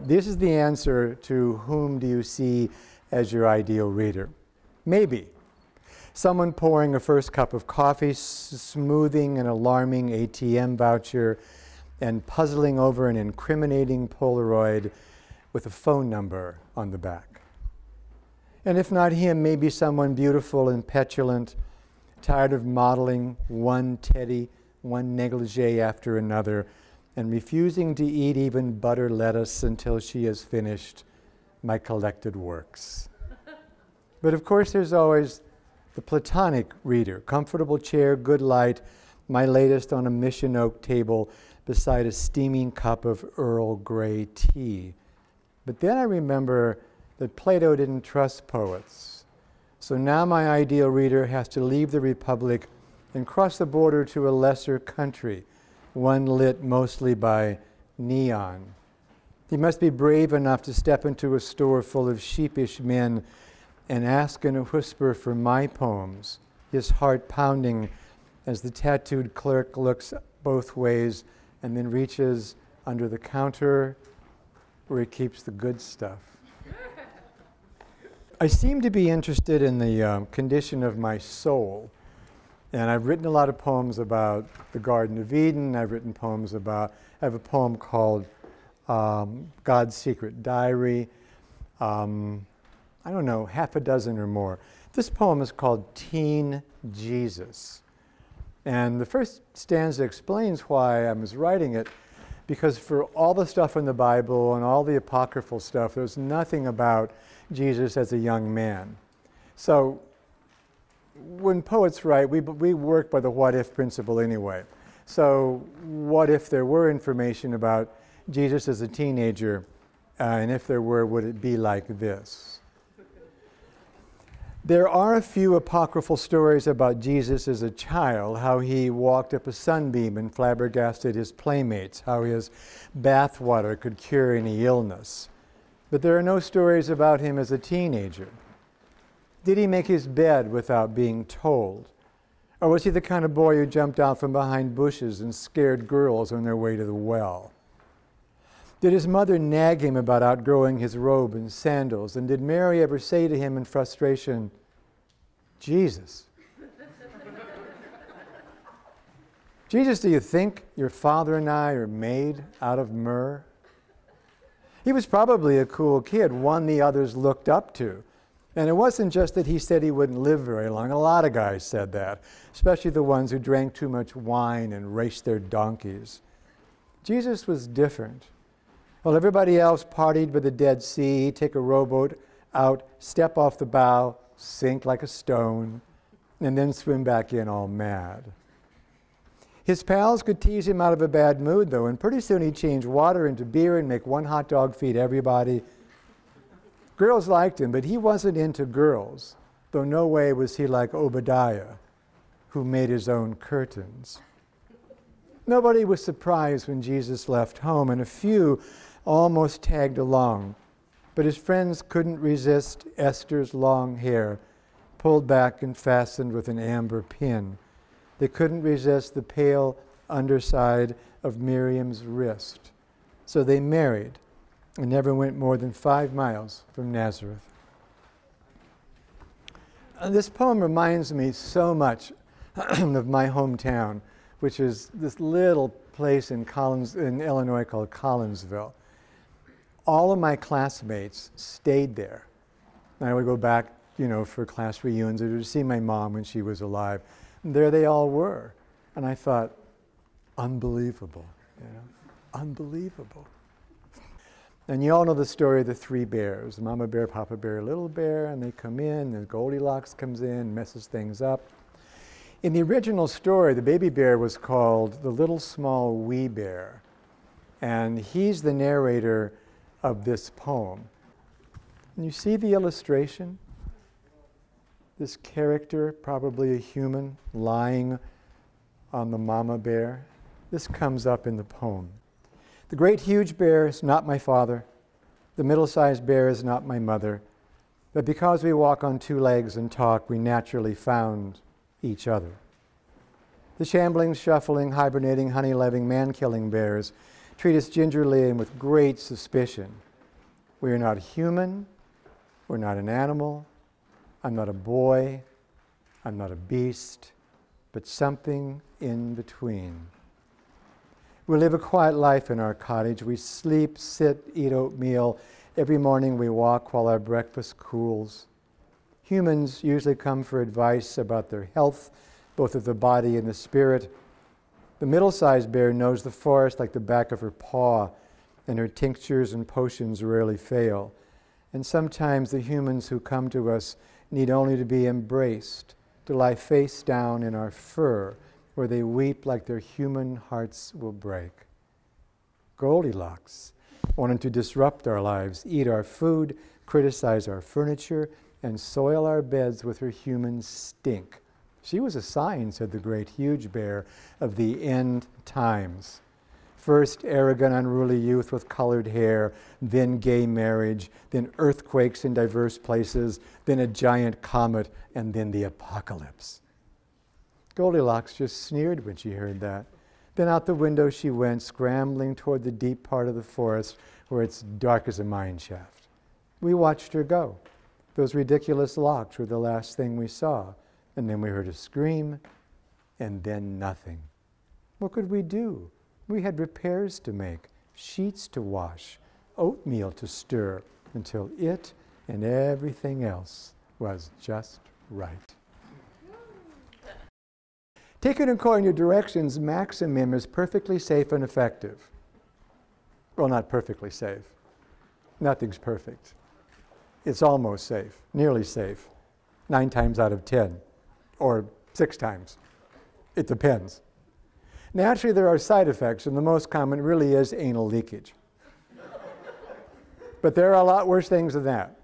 This is the answer to whom do you see as your ideal reader. Maybe someone pouring a first cup of coffee, smoothing an alarming ATM voucher, and puzzling over an incriminating Polaroid with a phone number on the back. And if not him, maybe someone beautiful and petulant, tired of modeling one teddy, one negligee after another, and refusing to eat even butter lettuce until she has finished my collected works. But of course there's always the platonic reader, comfortable chair, good light, my latest on a mission oak table beside a steaming cup of Earl Grey tea. But then I remember that Plato didn't trust poets. So now my ideal reader has to leave the Republic and cross the border to a lesser country, one lit mostly by neon. He must be brave enough to step into a store full of sheepish men and ask in a whisper for my poems, his heart pounding as the tattooed clerk looks both ways and then reaches under the counter where he keeps the good stuff. I seem to be interested in the condition of my soul. And I've written a lot of poems about the Garden of Eden. I've written poems about, I have a poem called God's Secret Diary. I don't know, half a dozen or more. This poem is called Teen Jesus. And the first stanza explains why I was writing it, because for all the stuff in the Bible and all the apocryphal stuff, there's nothing about Jesus as a young man. So when poets write, we work by the what-if principle anyway. So what if there were information about Jesus as a teenager, and if there were, would it be like this? There are a few apocryphal stories about Jesus as a child, how he walked up a sunbeam and flabbergasted his playmates, how his bathwater could cure any illness. But there are no stories about him as a teenager. Did he make his bed without being told? Or was he the kind of boy who jumped out from behind bushes and scared girls on their way to the well? Did his mother nag him about outgrowing his robe and sandals? And did Mary ever say to him in frustration, Jesus, Jesus, do you think your father and I are made out of myrrh? He was probably a cool kid, one the others looked up to. And it wasn't just that he said he wouldn't live very long. A lot of guys said that, especially the ones who drank too much wine and raced their donkeys. Jesus was different. While everybody else partied by the Dead Sea, he'd take a rowboat out, step off the bow, sink like a stone, and then swim back in all mad. His pals could tease him out of a bad mood, though, and pretty soon he'd change water into beer and make one hot dog feed everybody. Girls liked him, but he wasn't into girls, though no way was he like Obadiah, who made his own curtains. Nobody was surprised when Jesus left home, and a few almost tagged along. But his friends couldn't resist Esther's long hair, pulled back and fastened with an amber pin. They couldn't resist the pale underside of Miriam's wrist. So they married and never went more than 5 miles from Nazareth. This poem reminds me so much of my hometown, which is this little place in Illinois called Collinsville. All of my classmates stayed there. And I would go back, for class reunions or to see my mom when she was alive. And there they all were. And I thought, unbelievable, unbelievable. And you all know the story of the 3 bears, Mama Bear, Papa Bear, Little Bear, and they come in, and Goldilocks comes in, messes things up. In the original story, the baby bear was called the Little Small Wee Bear, and he's the narrator of this poem. And you see the illustration? This character, probably a human, lying on the mama bear. This comes up in the poem. The great huge bear is not my father. The middle-sized bear is not my mother. But because we walk on 2 legs and talk, we naturally found each other. The shambling, shuffling, hibernating, honey-loving, man-killing bears treat us gingerly and with great suspicion. We are not human. We're not an animal. I'm not a boy. I'm not a beast, but something in between. We live a quiet life in our cottage. We sleep, sit, eat oatmeal. Every morning we walk while our breakfast cools. Humans usually come for advice about their health, both of the body and the spirit. The middle-sized bear knows the forest like the back of her paw, and her tinctures and potions rarely fail. And sometimes the humans who come to us need only to be embraced, to lie face down in our fur, where they weep like their human hearts will break. Goldilocks wanted to disrupt our lives, eat our food, criticize our furniture, and soil our beds with her human stink. She was a sign, said the great huge bear, of the end times. First, arrogant, unruly youth with colored hair, then gay marriage, then earthquakes in diverse places, then a giant comet, and then the apocalypse. Goldilocks just sneered when she heard that. Then out the window she went, scrambling toward the deep part of the forest where it's dark as a mine shaft. We watched her go. Those ridiculous locks were the last thing we saw. And then we heard a scream, and then nothing. What could we do? We had repairs to make, sheets to wash, oatmeal to stir, until it and everything else was just right. Taken according to directions, Maximum is perfectly safe and effective. Well, not perfectly safe. Nothing's perfect. It's almost safe, nearly safe, 9 times out of 10, or 6 times. It depends. Naturally, there are side effects, and the most common really is anal leakage. But there are a lot worse things than that.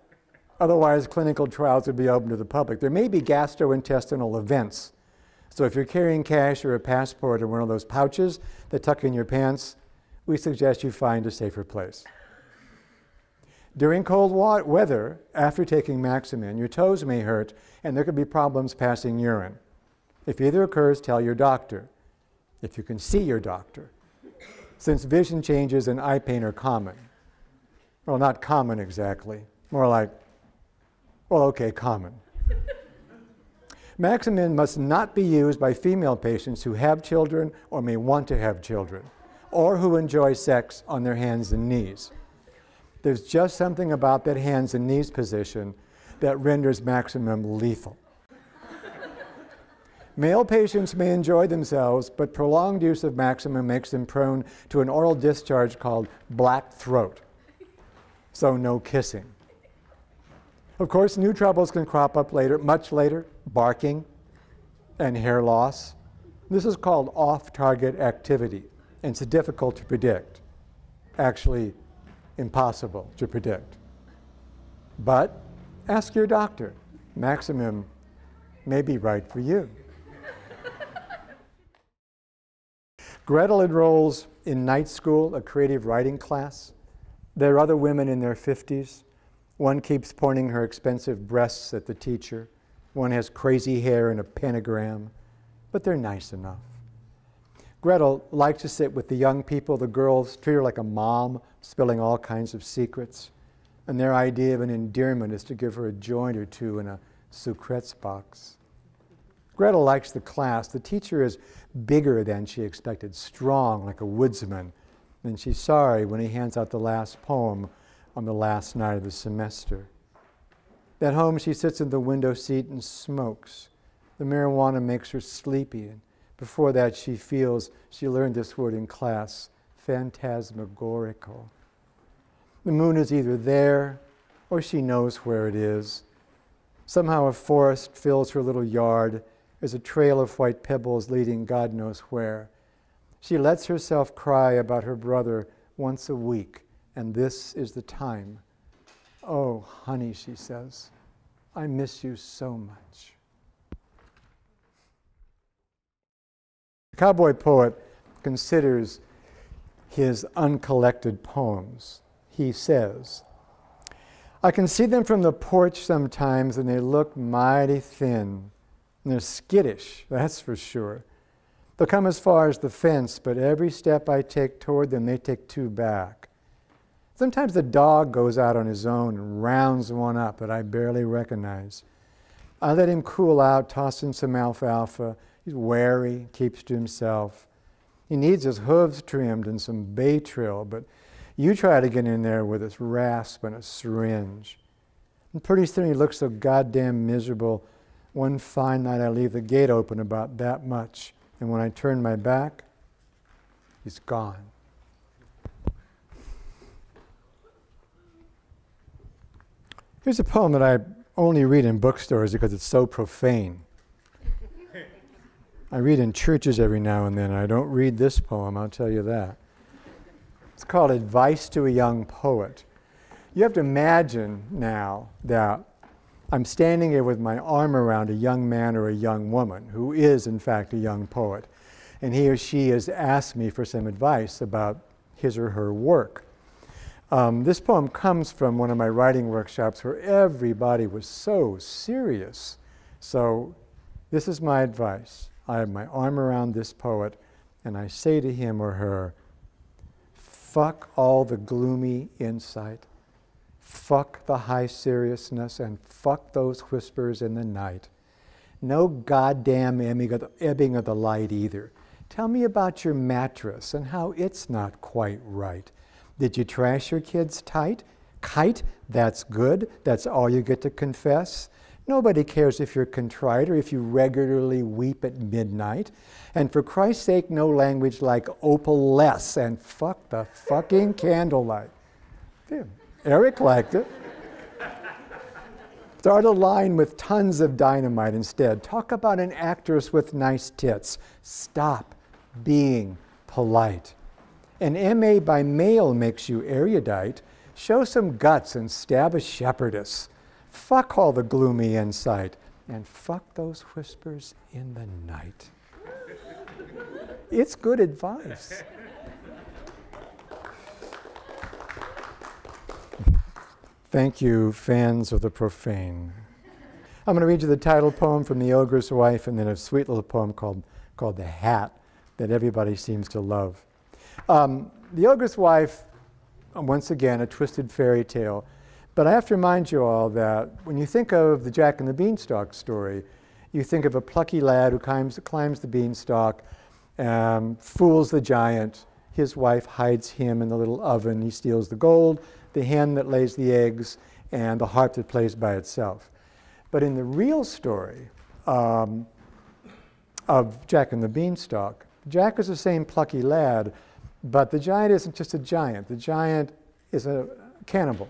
Otherwise, clinical trials would be open to the public. There may be gastrointestinal events. So if you're carrying cash or a passport in one of those pouches that tuck in your pants, we suggest you find a safer place. During cold weather, after taking Maximin, your toes may hurt, and there could be problems passing urine. If either occurs, tell your doctor, if you can see your doctor, since vision changes and eye pain are common. Well, not common exactly, more like, well, okay, common. Maximin must not be used by female patients who have children or may want to have children, or who enjoy sex on their hands and knees. There's just something about that hands and knees position that renders Maximum lethal. Male patients may enjoy themselves, but prolonged use of Maximum makes them prone to an oral discharge called black throat. So no kissing. Of course, new troubles can crop up later, much later, barking and hair loss. This is called off-target activity, and it's difficult to predict. Actually, impossible to predict. But ask your doctor. Maximum may be right for you. Gretel enrolls in night school, a creative writing class. There are other women in their 50s. One keeps pointing her expensive breasts at the teacher. One has crazy hair and a pentagram, but they're nice enough. Gretel likes to sit with the young people. The girls treat her like a mom, spilling all kinds of secrets. And their idea of an endearment is to give her a joint or two in a sucrets box. Gretel likes the class. The teacher is bigger than she expected, strong like a woodsman. And she's sorry when he hands out the last poem on the last night of the semester. At home, she sits in the window seat and smokes. The marijuana makes her sleepy. And before that, she feels, she learned this word in class, phantasmagorical. The moon is either there or she knows where it is. Somehow a forest fills her little yard. There's a trail of white pebbles leading God knows where. She lets herself cry about her brother once a week, and this is the time. Oh, honey, she says, I miss you so much. The cowboy poet considers his uncollected poems. He says, I can see them from the porch sometimes, and they look mighty thin. And they're skittish, that's for sure. They'll come as far as the fence, but every step I take toward them, they take 2 back. Sometimes the dog goes out on his own and rounds one up that I barely recognize. I let him cool out, toss in some alfalfa. He's wary, keeps to himself. He needs his hooves trimmed and some bay trill, but you try to get in there with a rasp and a syringe. And pretty soon he looks so goddamn miserable. One fine night I leave the gate open about that much, and when I turn my back, he's gone. Here's a poem that I only read in bookstores because it's so profane. I read in churches every now and then. I don't read this poem, I'll tell you that. It's called Advice to a Young Poet. You have to imagine now that I'm standing here with my arm around a young man or a young woman who is, in fact, a young poet. And he or she has asked me for some advice about his or her work. This poem comes from one of my writing workshops where everybody was so serious. So this is my advice. I have my arm around this poet, and I say to him or her, fuck all the gloomy insight, fuck the high seriousness, and fuck those whispers in the night. No goddamn ebbing of the light either. Tell me about your mattress and how it's not quite right. Did you trash your kids' kite? That's good. That's all you get to confess. Nobody cares if you're contrite or if you regularly weep at midnight. And for Christ's sake, no language like opal less and fuck the fucking candlelight. Yeah, Eric liked it. Start a line with tons of dynamite instead. Talk about an actress with nice tits. Stop being polite. An M.A. by mail makes you erudite. Show some guts and stab a shepherdess. Fuck all the gloomy insight. And fuck those whispers in the night. It's good advice. Thank you, fans of the profane. I'm going to read you the title poem from The Ogre's Wife and then a sweet little poem called The Hat that everybody seems to love. The Ogre's Wife, once again, a twisted fairy tale. But I have to remind you all that when you think of the Jack and the Beanstalk story, you think of a plucky lad who climbs the beanstalk, fools the giant. His wife hides him in the little oven. He steals the gold, the hen that lays the eggs, and the harp that plays by itself. But in the real story of Jack and the Beanstalk, Jack is the same plucky lad, but the giant isn't just a giant. The giant is a cannibal.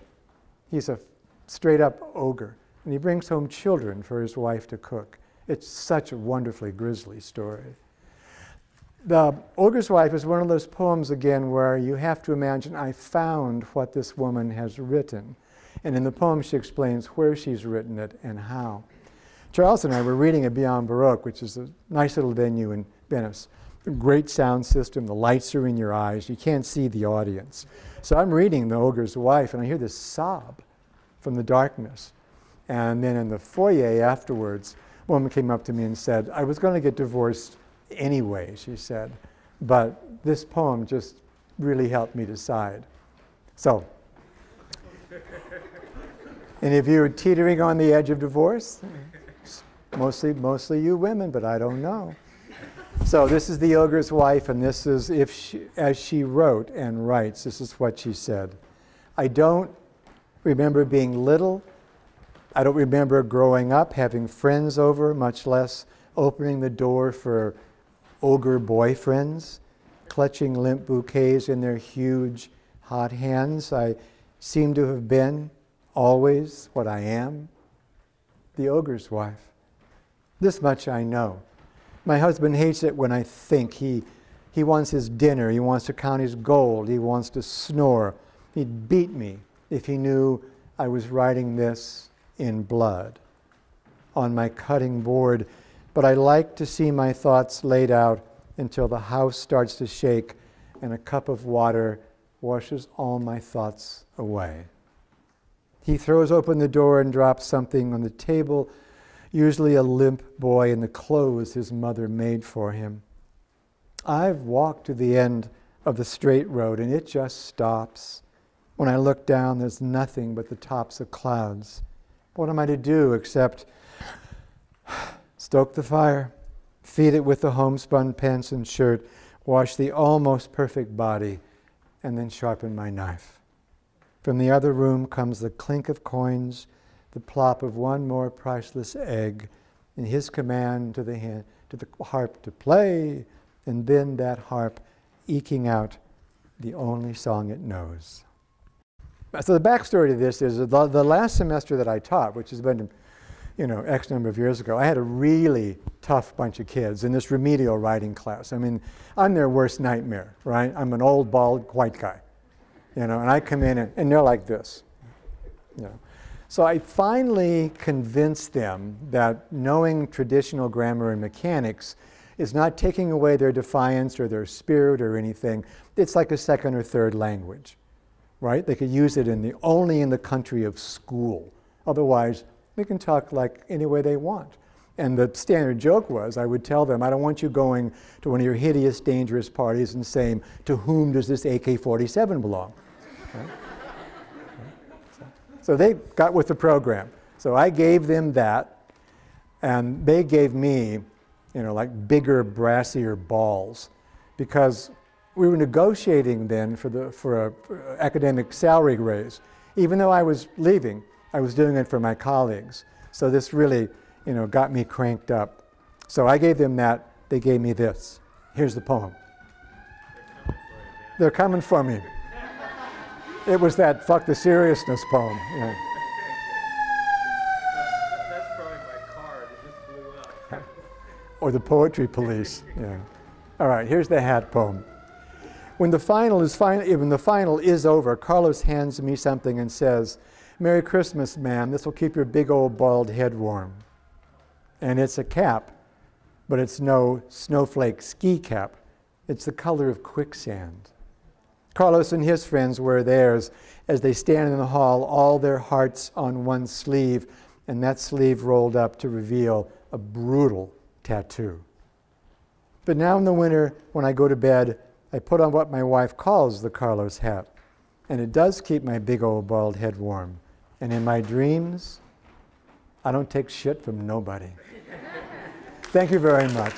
He's a straight-up ogre, and he brings home children for his wife to cook. It's such a wonderfully grisly story. The Ogre's Wife is one of those poems, again, where you have to imagine, I found what this woman has written. And in the poem, she explains where she's written it and how. Charles and I were reading at Beyond Baroque, which is a nice little venue in Venice. A great sound system, the lights are in your eyes, you can't see the audience. So I'm reading The Ogre's Wife, and I hear this sob from the darkness. And then in the foyer afterwards, a woman came up to me and said, I was going to get divorced anyway, she said, but this poem just really helped me decide. So, any of you are teetering on the edge of divorce? Mostly you women, but I don't know. So this is The Ogre's Wife, and this is, as she wrote and writes, this is what she said. I don't remember being little. I don't remember growing up, having friends over, much less opening the door for ogre boyfriends, clutching limp bouquets in their huge, hot hands. I seem to have been always what I am, the ogre's wife. This much I know. My husband hates it when I think. He wants his dinner. He wants to count his gold. He wants to snore. He'd beat me if he knew I was writing this in blood on my cutting board. But I like to see my thoughts laid out until the house starts to shake and a cup of water washes all my thoughts away. He throws open the door and drops something on the table, usually a limp boy in the clothes his mother made for him. I've walked to the end of the straight road and it just stops. When I look down, there's nothing but the tops of clouds. What am I to do except stoke the fire, feed it with the homespun pants and shirt, wash the almost perfect body, and then sharpen my knife? From the other room comes the clink of coins, the plop of one more priceless egg, and his command to the harp to play, and then that harp eking out the only song it knows. So the backstory to this is the last semester that I taught, which has been, X number of years ago, I had a really tough bunch of kids in this remedial writing class. I mean, I'm their worst nightmare, right? I'm an old, bald, white guy, and I come in and they're like this, So I finally convinced them that knowing traditional grammar and mechanics is not taking away their defiance or their spirit or anything. It's like a second or third language, right? They could use it only in the country of school. Otherwise, they can talk like any way they want. And the standard joke was, I would tell them, I don't want you going to one of your hideous, dangerous parties and saying, to whom does this AK-47 belong? Right? So they got with the program. So I gave them that, and they gave me, like bigger, brassier balls, because we were negotiating then for a academic salary raise. Even though I was leaving, I was doing it for my colleagues. So this really, got me cranked up. So I gave them that. They gave me this. Here's the poem. They're coming for me. It was that fuck the seriousness poem. Yeah. That's probably my card. It just blew up. Or the poetry police. Yeah. All right, here's the hat poem. When the final is over, Carlos hands me something and says, "Merry Christmas, ma'am. This will keep your big old bald head warm." And it's a cap, but it's no snowflake ski cap. It's the color of quicksand. Carlos and his friends wear theirs as they stand in the hall, all their hearts on one sleeve, and that sleeve rolled up to reveal a brutal tattoo. But now in the winter, when I go to bed, I put on what my wife calls the Carlos hat, and it does keep my big old bald head warm. And in my dreams, I don't take shit from nobody. Thank you very much.